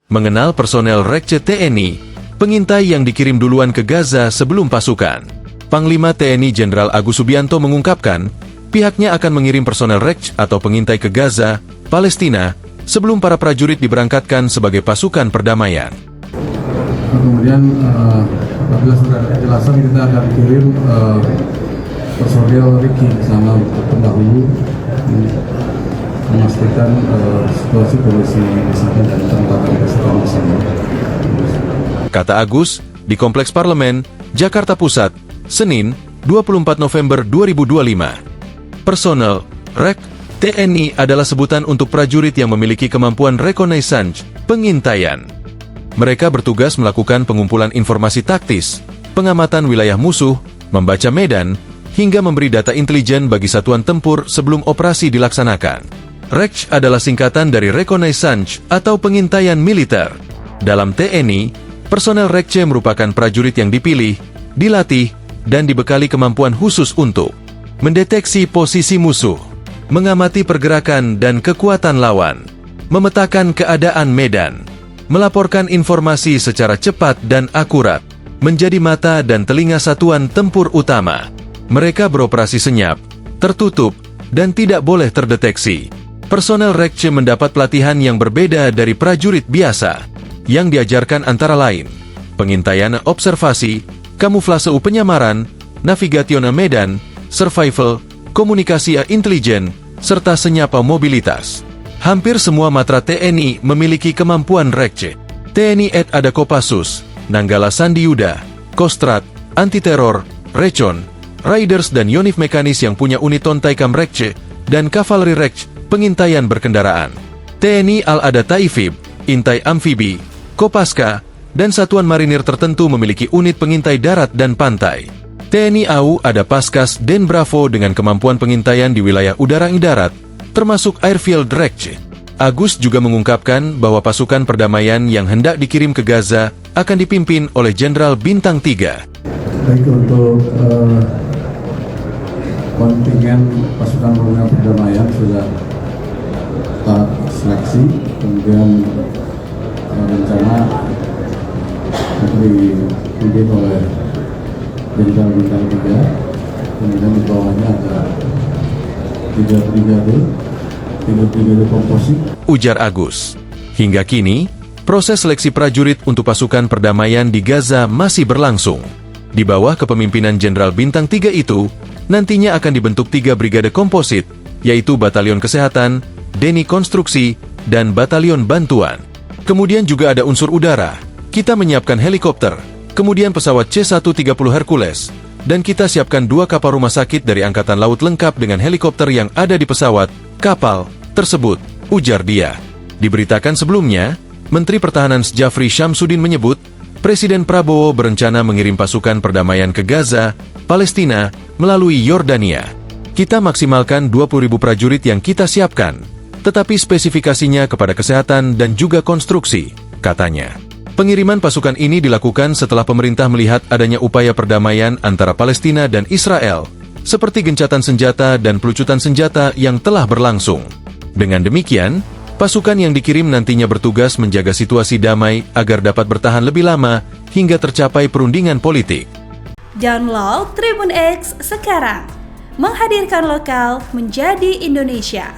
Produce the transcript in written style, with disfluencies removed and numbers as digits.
mengenal personel Rekce TNI, pengintai yang dikirim duluan ke Gaza sebelum pasukan. Panglima TNI Jenderal Agus Subianto mengungkapkan, pihaknya akan mengirim personel Rekce atau pengintai ke Gaza, Palestina, sebelum para prajurit diberangkatkan sebagai pasukan perdamaian. Kemudian, apabila sudah ada kejelasan, kita akan kirim personel Riki ke sana untuk pendahulu memastikan situasi kondisi di sana dan tentang kesehatan di sana. Kata Agus, di Kompleks Parlemen, Jakarta Pusat, Senin, 24 November 2025. Personel REK TNI adalah sebutan untuk prajurit yang memiliki kemampuan reconnaissance, pengintaian. Mereka bertugas melakukan pengumpulan informasi taktis, pengamatan wilayah musuh, membaca medan, hingga memberi data intelijen bagi satuan tempur sebelum operasi dilaksanakan. REK adalah singkatan dari reconnaissance atau pengintaian militer. Dalam TNI, personel REK merupakan prajurit yang dipilih, dilatih, dan dibekali kemampuan khusus untuk mendeteksi posisi musuh, mengamati pergerakan dan kekuatan lawan, memetakan keadaan medan, melaporkan informasi secara cepat dan akurat, menjadi mata dan telinga satuan tempur utama. Mereka beroperasi senyap, tertutup, dan tidak boleh terdeteksi. Personel REK mendapat pelatihan yang berbeda dari prajurit biasa, yang diajarkan antara lain pengintaian observasi, kamuflase penyamaran, navigasiona medan, survival, komunikasi intelijen, serta senyapa mobilitas. Hampir semua matra TNI memiliki kemampuan REK. TNI ada Kopassus, Nanggala Sandi Yuda, Kostrad, Anti-Teror, Recon, Riders dan Yonif Mekanis yang punya unit Tontaikam REK, dan Kavaleri REK, pengintaian berkendaraan. TNI Al-Ada Taifib, Intai Amfibi, Kopaska, dan satuan marinir tertentu memiliki unit pengintai darat dan pantai. TNI AU ada Paskas Den Bravo dengan kemampuan pengintaian di wilayah udara dan darat, termasuk Airfield REK. Agus juga mengungkapkan bahwa pasukan perdamaian yang hendak dikirim ke Gaza akan dipimpin oleh Jenderal Bintang 3. Baik, untuk kontingen pasukan perdamaian sudah tahap seleksi, kemudian rencana dipimpin oleh Jenderal Bintang 3, kemudian di bawahnya ada 3 brigade komposit. Ujar Agus. Hingga kini, proses seleksi prajurit untuk pasukan perdamaian di Gaza masih berlangsung. Di bawah kepemimpinan Jenderal Bintang 3 itu, nantinya akan dibentuk 3 brigade komposit, yaitu Batalion Kesehatan, Deni Konstruksi, dan Batalion Bantuan. Kemudian juga ada unsur udara. Kita menyiapkan helikopter, kemudian pesawat C-130 Hercules, dan kita siapkan 2 kapal rumah sakit dari Angkatan Laut lengkap dengan helikopter yang ada di pesawat, kapal, tersebut, ujar dia. Diberitakan sebelumnya, Menteri Pertahanan Jafri Syamsuddin menyebut, Presiden Prabowo berencana mengirim pasukan perdamaian ke Gaza, Palestina, melalui Yordania. Kita maksimalkan 20.000 prajurit yang kita siapkan, tetapi spesifikasinya kepada kesehatan dan juga konstruksi, katanya. Pengiriman pasukan ini dilakukan setelah pemerintah melihat adanya upaya perdamaian antara Palestina dan Israel, seperti gencatan senjata dan pelucutan senjata yang telah berlangsung. Dengan demikian, pasukan yang dikirim nantinya bertugas menjaga situasi damai agar dapat bertahan lebih lama hingga tercapai perundingan politik. Download Tribun X sekarang, menghadirkan lokal menjadi Indonesia.